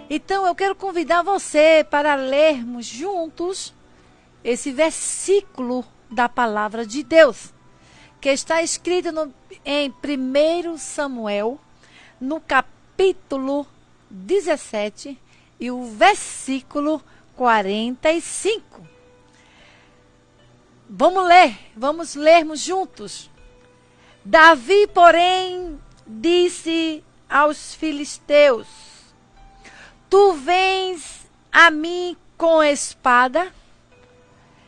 Então eu quero convidar você para lermos juntos esse versículo da palavra de Deus, que está escrito em 1 Samuel, no capítulo 17 e o versículo 45. Vamos lermos juntos. Davi, porém, disse aos filisteus: Tu vens a mim com espada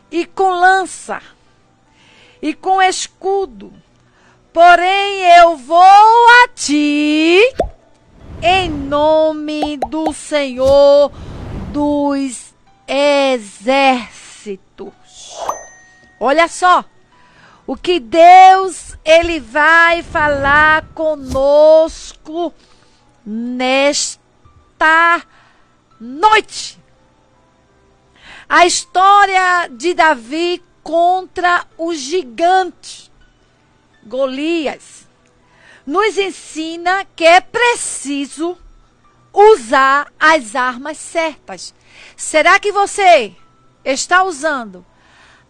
e com lança e com escudo, porém eu vou a ti em nome do Senhor dos exércitos. Olha só, o que Deus ele vai falar conosco nesta noite. A história de Davi contra o gigante Golias nos ensina que é preciso usar as armas certas. Será que você está usando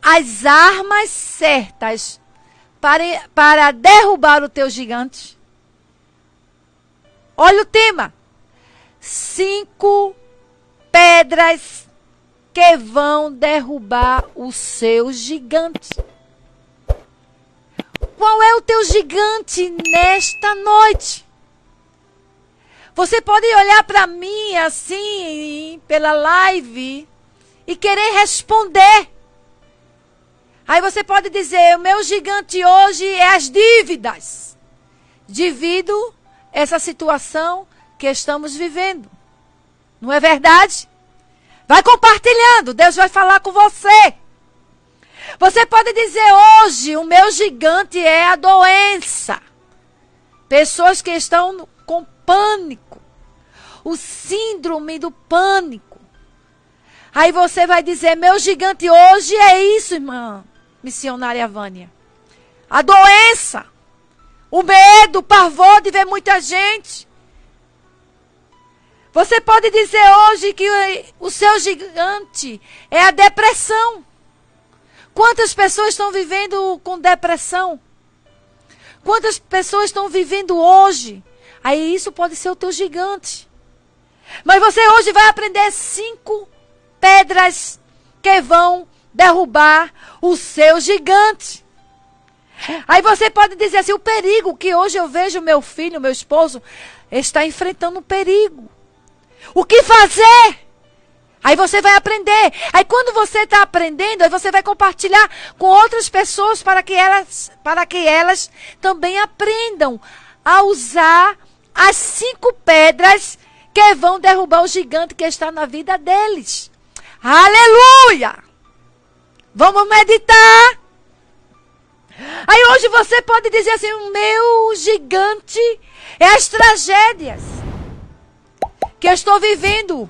as armas certas para derrubar o teu gigante? Olha o tema: 5 pedras que vão derrubar o seu gigante. Qual é o teu gigante nesta noite? Você pode olhar para mim assim, pela live, e querer responder. Aí você pode dizer: o meu gigante hoje é as dívidas, devido a essa situação que estamos vivendo. Não é verdade? Vai compartilhando, Deus vai falar com você. Você pode dizer: hoje o meu gigante é a doença. Pessoas que estão com pânico, o síndrome do pânico. Aí você vai dizer: meu gigante hoje é isso, irmã missionária Vânia. A doença, o medo, o pavor de ver muita gente. Você pode dizer hoje que o seu gigante é a depressão. Quantas pessoas estão vivendo com depressão? Quantas pessoas estão vivendo hoje? Aí isso pode ser o teu gigante. Mas você hoje vai aprender 5 pedras que vão derrubar o seu gigante. Aí você pode dizer assim: o perigo que hoje eu vejo meu filho, meu esposo, está enfrentando um perigo. O que fazer? Aí você vai aprender. Aí quando você está aprendendo, aí você vai compartilhar com outras pessoas para que elas também aprendam a usar as 5 pedras que vão derrubar o gigante que está na vida deles. Aleluia! Vamos meditar. Aí hoje você pode dizer assim: o meu gigante é as tragédias que eu estou vivendo.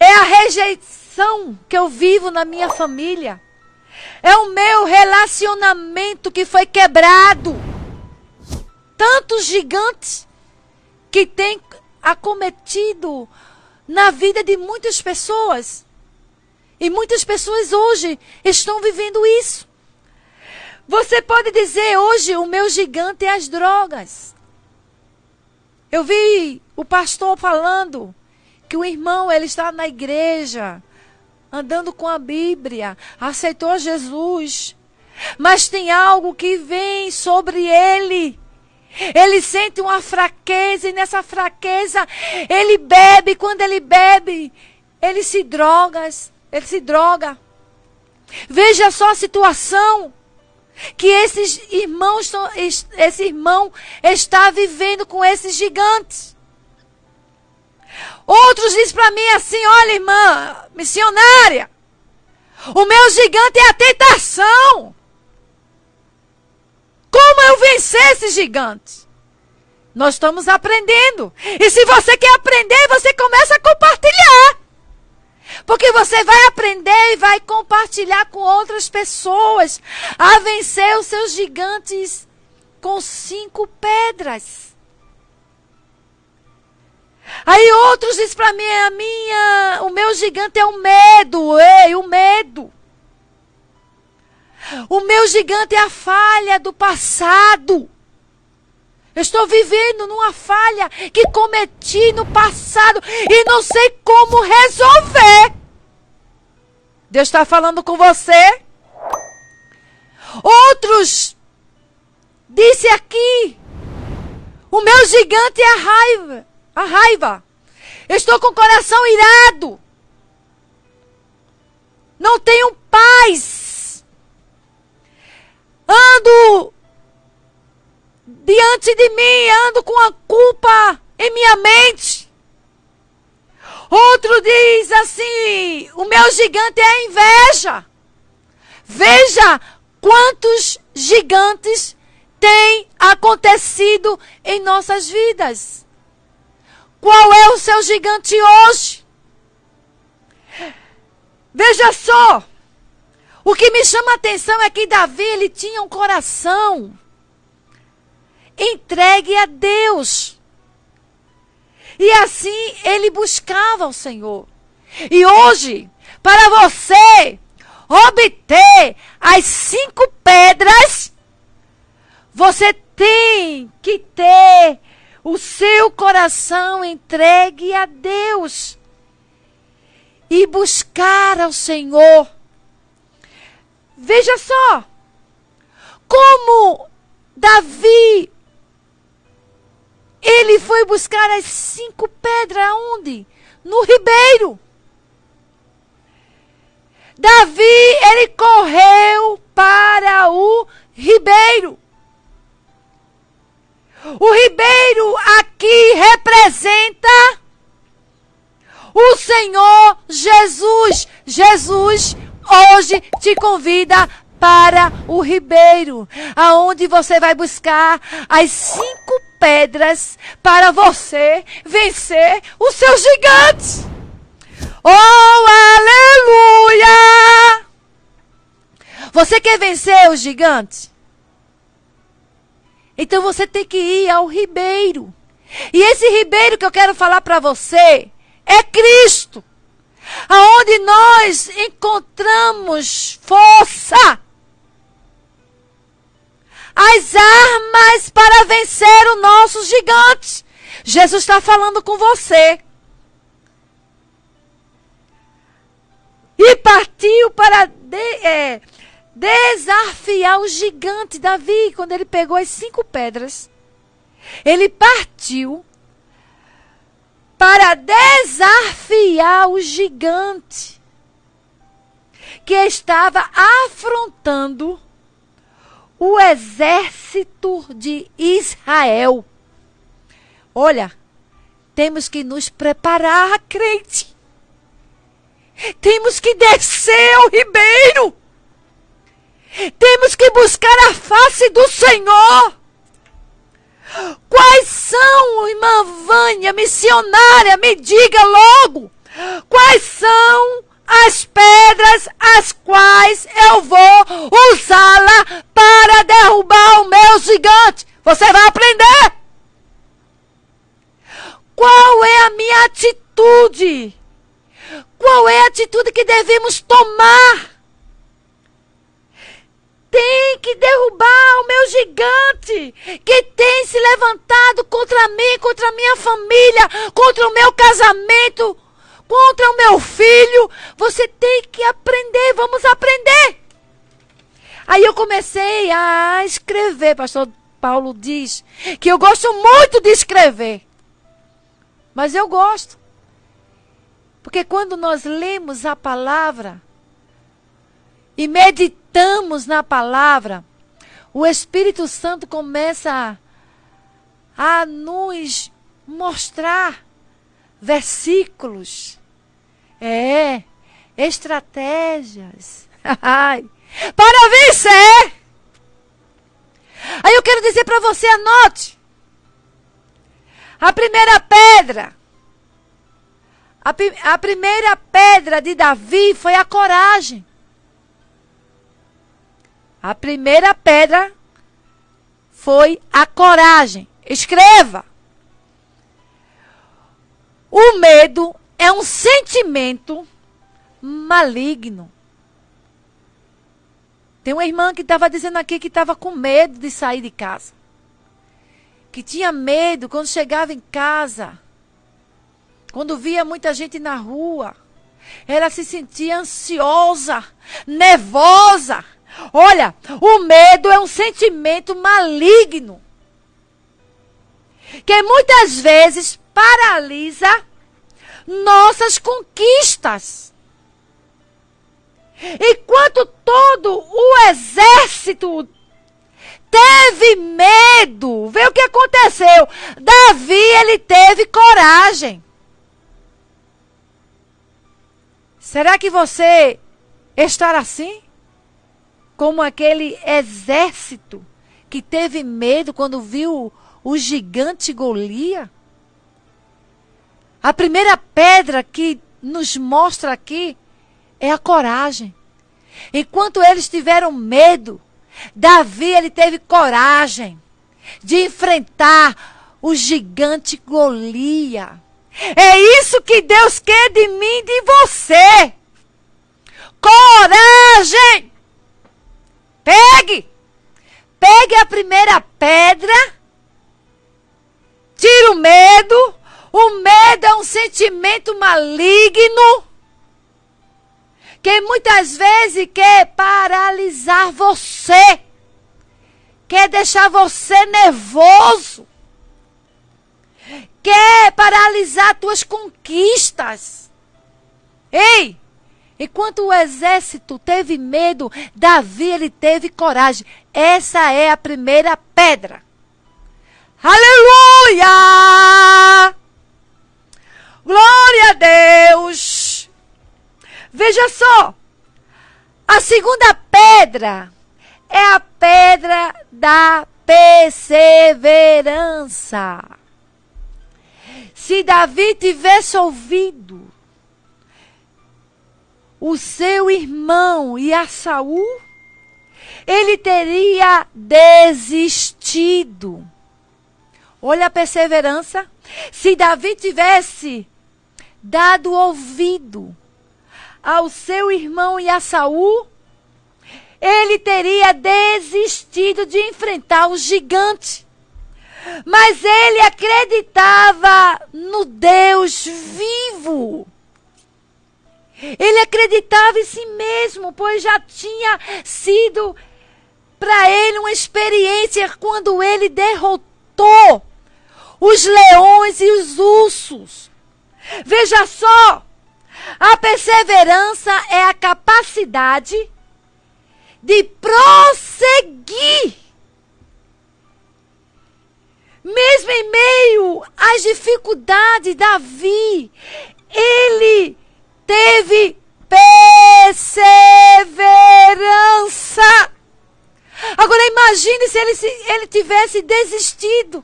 É a rejeição que eu vivo na minha família. É o meu relacionamento que foi quebrado. Tantos gigantes que têm acometido na vida de muitas pessoas. E muitas pessoas hoje estão vivendo isso. Você pode dizer: hoje o meu gigante é as drogas. Eu vi o pastor falando que o irmão, ele está na igreja, andando com a Bíblia, aceitou Jesus, mas tem algo que vem sobre ele. Ele sente uma fraqueza, e nessa fraqueza ele bebe. Quando ele bebe, ele se droga. Veja só a situação que esse irmão está vivendo com esses gigantes. Outros dizem para mim assim: olha, irmã missionária, o meu gigante é a tentação. Como eu vencer esse gigante? Nós estamos aprendendo. E se você quer aprender, você começa a compartilhar. Porque você vai aprender e vai compartilhar com outras pessoas a vencer os seus gigantes com 5 pedras. Aí outros dizem para mim, o meu gigante é o medo. Ei, o medo. O meu gigante é a falha do passado. Eu estou vivendo numa falha que cometi no passado e não sei como resolver. Deus está falando com você. Outros disse aqui, o meu gigante é a raiva. A raiva. Eu estou com o coração irado. Não tenho paz. Ando diante de mim, ando com a culpa em minha mente. Outro diz assim, o meu gigante é a inveja. Veja quantos gigantes têm acontecido em nossas vidas. Qual é o seu gigante hoje? Veja só, o que me chama a atenção é que Davi, ele tinha um coração entregue a Deus. E assim ele buscava o Senhor. E hoje, para você obter as 5 pedras, você tem que ter o seu coração entregue a Deus e buscar ao Senhor. Veja só, como Davi, ele foi buscar as 5 pedras onde? No ribeiro. Davi, ele correu para o ribeiro. O ribeiro aqui representa o Senhor Jesus. Jesus hoje te convida para o ribeiro, aonde você vai buscar as 5 pedras para você vencer os seus gigantes. Oh, aleluia! Você quer vencer os gigantes? Então você tem que ir ao ribeiro. E esse ribeiro que eu quero falar para você é Cristo. Aonde nós encontramos força. As armas para vencer os nossos gigantes. Jesus está falando com você. E partiu para desafiar o gigante. Davi, quando ele pegou as 5 pedras, ele partiu para desafiar o gigante que estava afrontando o exército de Israel. Olha, temos que nos preparar, crente. Temos que descer ao ribeiro. Temos que buscar a face do Senhor. Quais são, irmã Vânia, missionária, me diga logo. Quais são as pedras as quais eu vou usá-la para derrubar o meu gigante? Você vai aprender. Qual é a minha atitude? Qual é a atitude que devemos tomar? Tem que derrubar o meu gigante que tem se levantado contra mim, contra a minha família, contra o meu casamento, contra o meu filho. Você tem que aprender, vamos aprender. Aí eu comecei a escrever. Pastor Paulo diz que eu gosto muito de escrever. Mas eu gosto. Porque quando nós lemos a palavra e meditamos na palavra, o Espírito Santo começa a nos mostrar versículos, estratégias para vencer. Aí eu quero dizer para você, anote. A primeira pedra. A primeira pedra de Davi foi a coragem. A primeira pedra foi a coragem. Escreva. O medo é um sentimento maligno. Tem uma irmã que estava dizendo aqui que estava com medo de sair de casa. Que tinha medo quando chegava em casa. Quando via muita gente na rua. Ela se sentia ansiosa, nervosa. Olha, o medo é um sentimento maligno. Que muitas vezes paralisa nossas conquistas. Enquanto todo o exército teve medo, vê o que aconteceu. Davi, ele teve coragem. Será que você estará assim? Como aquele exército que teve medo quando viu o gigante Golias? A primeira pedra que nos mostra aqui é a coragem. Enquanto eles tiveram medo, Davi, ele teve coragem de enfrentar o gigante Golias. É isso que Deus quer de mim e de você. Coragem! Pegue a primeira pedra. Tire o medo. O medo é um sentimento maligno que muitas vezes quer paralisar você. Quer deixar você nervoso. Quer paralisar tuas conquistas. Ei! Enquanto o exército teve medo, Davi, ele teve coragem. Essa é a primeira pedra. Aleluia! Glória a Deus! Veja só. A segunda pedra é a pedra da perseverança. Se Davi tivesse ouvido o seu irmão e a Saul, ele teria desistido. Olha a perseverança. Se Davi tivesse dado ouvido ao seu irmão e a Saul, ele teria desistido de enfrentar o gigante. Mas ele acreditava no Deus vivo. Ele acreditava em si mesmo, pois já tinha sido para ele uma experiência quando ele derrotou os leões e os ursos. Veja só, a perseverança é a capacidade de prosseguir. Mesmo em meio às dificuldades, Davi, ele teve perseverança. Agora imagine se ele tivesse desistido.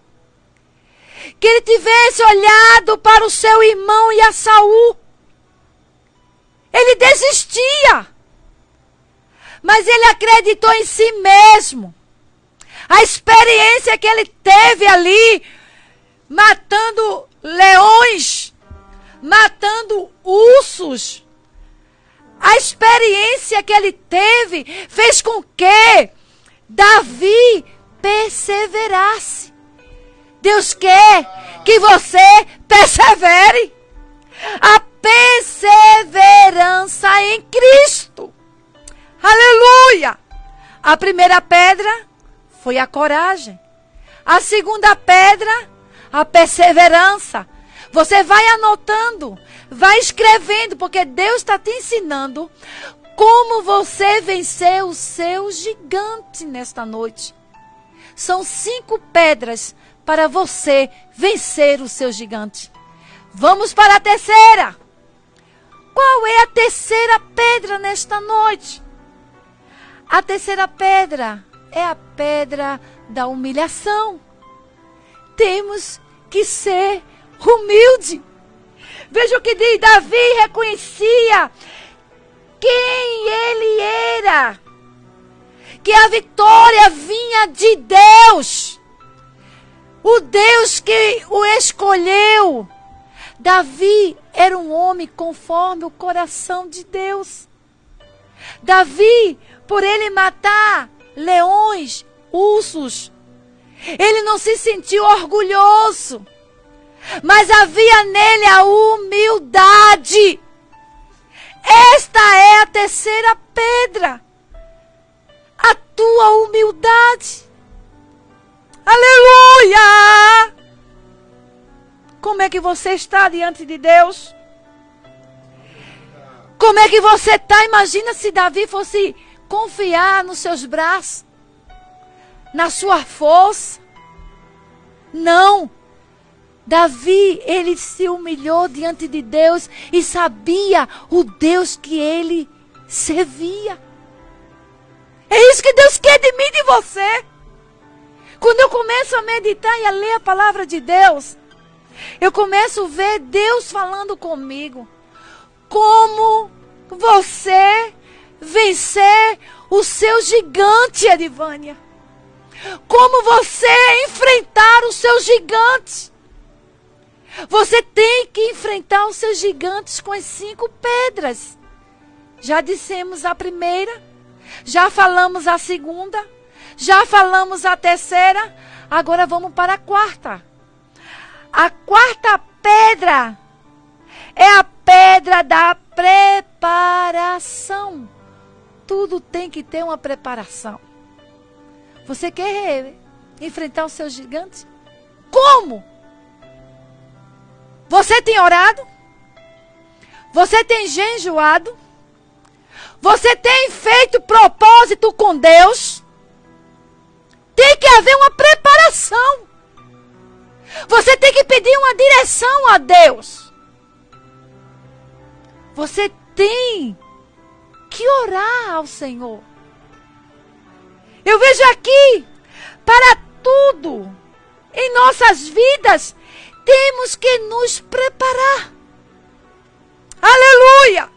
Que ele tivesse olhado para o seu irmão e a Saul. Ele desistia. Mas ele acreditou em si mesmo. A experiência que ele teve ali, matando leões, matando ursos. A experiência que ele teve fez com que Davi perseverasse. Deus quer que você persevere. A perseverança em Cristo. Aleluia! A primeira pedra foi a coragem. A segunda pedra, a perseverança. Você vai anotando, vai escrevendo, porque Deus está te ensinando como você vencer o seu gigante nesta noite. São 5 pedras para você vencer o seu gigante. Vamos para a terceira. Qual é a terceira pedra nesta noite? A terceira pedra é a pedra da humilhação. Temos que ser humilde. Veja o que diz: Davi reconhecia quem ele era, que a vitória vinha de Deus, o Deus que o escolheu. Davi era um homem conforme o coração de Deus. Davi, por ele matar leões, ursos, ele não se sentiu orgulhoso, mas havia nele a humildade. Esta é a terceira pedra, a tua humildade. Aleluia! Como é que você está diante de Deus? Como é que você está? Imagina se Davi fosse confiar nos seus braços, na sua força. Não. Davi, ele se humilhou diante de Deus e sabia o Deus que ele servia. É isso que Deus quer de mim e de você. Quando eu começo a meditar e a ler a palavra de Deus, eu começo a ver Deus falando comigo. Como você vencer o seu gigante, Edivânia. Como você enfrentar o seu gigante. Você tem que enfrentar os seus gigantes com as 5 pedras. Já dissemos a primeira, já falamos a segunda, já falamos a terceira, agora vamos para a quarta. A quarta pedra é a pedra da preparação. Tudo tem que ter uma preparação. Você quer enfrentar os seus gigantes? Como? Você tem orado? Você tem jejuado? Você tem feito propósito com Deus? Tem que haver uma preparação. Você tem que pedir uma direção a Deus. Você tem que orar ao Senhor. Eu vejo aqui, para tudo em nossas vidas, temos que nos preparar. Aleluia!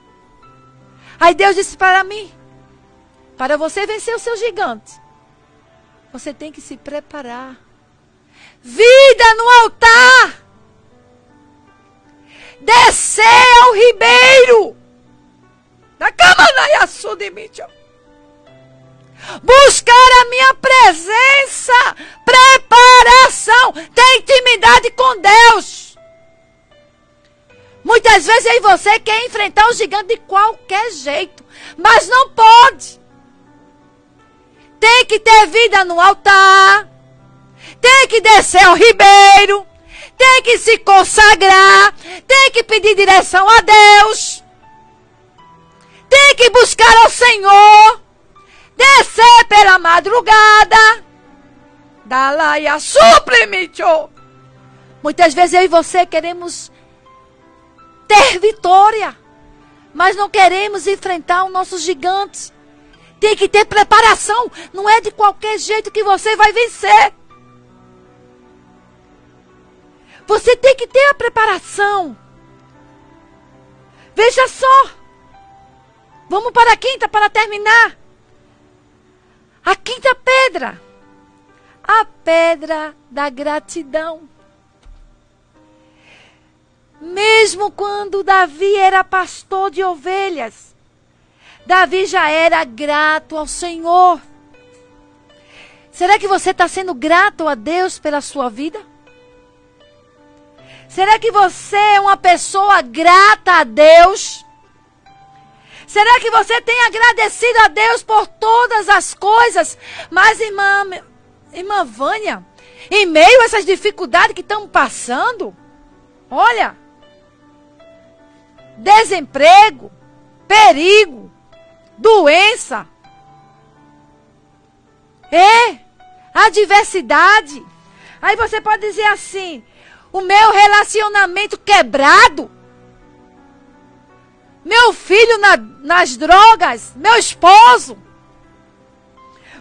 Aí Deus disse para mim, para você vencer o seu gigante, você tem que se preparar. Vida no altar. Descer ao ribeiro. Da Camanayaçu de Mítia. Buscar a minha presença. Preparação. Ter intimidade com Deus. Muitas vezes aí você quer enfrentar o gigante de qualquer jeito. Mas não pode. Tem que ter vida no altar. Tem que descer ao ribeiro. Tem que se consagrar. Tem que pedir direção a Deus. Tem que buscar ao Senhor. Descer pela madrugada. Dalaia suprimito. Muitas vezes eu e você queremos ter vitória. Mas não queremos enfrentar o nosso gigante. Tem que ter preparação. Não é de qualquer jeito que você vai vencer. Você tem que ter a preparação. Veja só. Vamos para a quinta para terminar. A quinta pedra. A pedra da gratidão. Mesmo quando Davi era pastor de ovelhas, Davi já era grato ao Senhor. Será que você está sendo grato a Deus pela sua vida? Será que você é uma pessoa grata a Deus? Será que você tem agradecido a Deus por todas as coisas? Mas, irmã Vânia, em meio a essas dificuldades que estamos passando, olha, desemprego, perigo, doença, adversidade. Aí você pode dizer assim, o meu relacionamento quebrado, meu filho nas drogas, meu esposo.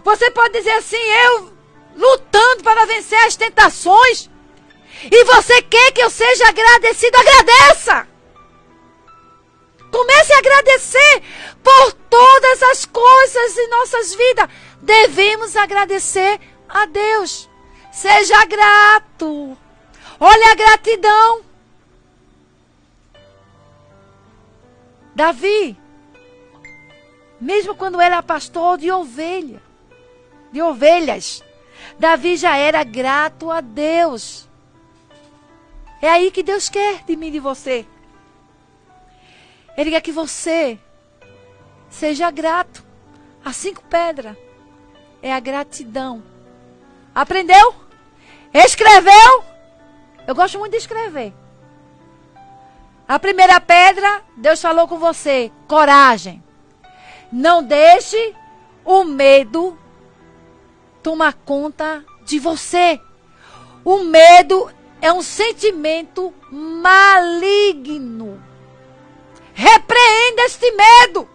Você pode dizer assim, eu lutando para vencer as tentações. E você quer que eu seja agradecido? Agradeça! Comece a agradecer por todas as coisas em nossas vidas. Devemos agradecer a Deus. Seja grato. Olha a gratidão. Davi, mesmo quando era pastor de ovelhas, Davi já era grato a Deus. É aí que Deus quer de mim e de você. Ele quer que você seja grato. As 5 pedras é a gratidão. Aprendeu? Escreveu? Eu gosto muito de escrever. A primeira pedra, Deus falou com você. Coragem. Não deixe o medo tomar conta de você. O medo é um sentimento maligno. Repreenda este medo.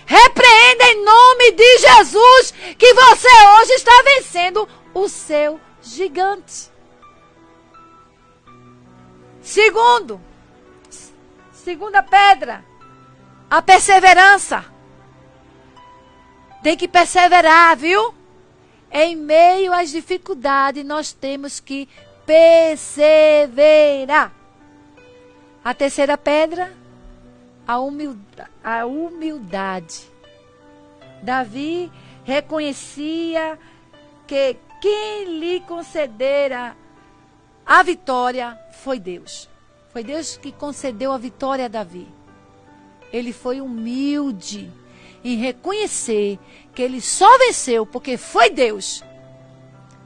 Repreenda em nome de Jesus que você hoje está vencendo o seu gigante. Segunda pedra, a perseverança. Tem que perseverar, viu? Em meio às dificuldades, nós temos que perseverar. A terceira pedra, a humildade. Davi reconhecia que quem lhe concedera a vitória foi Deus. Foi Deus que concedeu a vitória a Davi. Ele foi humilde em reconhecer que ele só venceu porque foi Deus.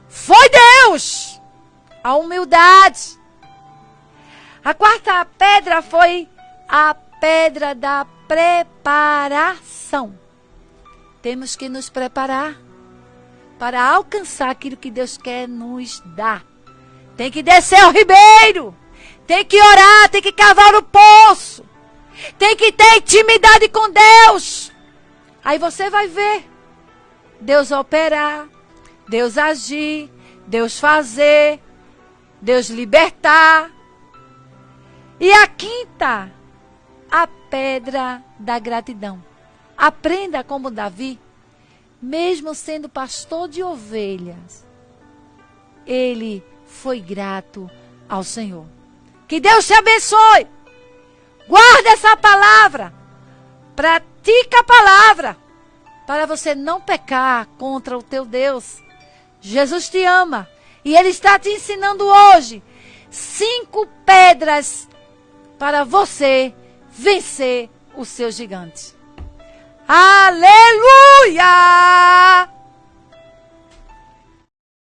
Foi Deus! A humildade. A quarta pedra foi a pedra da preparação. Temos que nos preparar para alcançar aquilo que Deus quer nos dar. Tem que descer ao ribeiro. Tem que orar, tem que cavar o poço. Tem que ter intimidade com Deus. Aí você vai ver Deus operar, Deus agir, Deus fazer, Deus libertar. E a quinta, a pedra da gratidão. Aprenda como Davi, mesmo sendo pastor de ovelhas, ele foi grato ao Senhor. Que Deus te abençoe. Guarda essa palavra. Pratica a palavra. Para você não pecar contra o teu Deus. Jesus te ama. E Ele está te ensinando hoje 5 pedras para você vencer o seu gigante. Aleluia!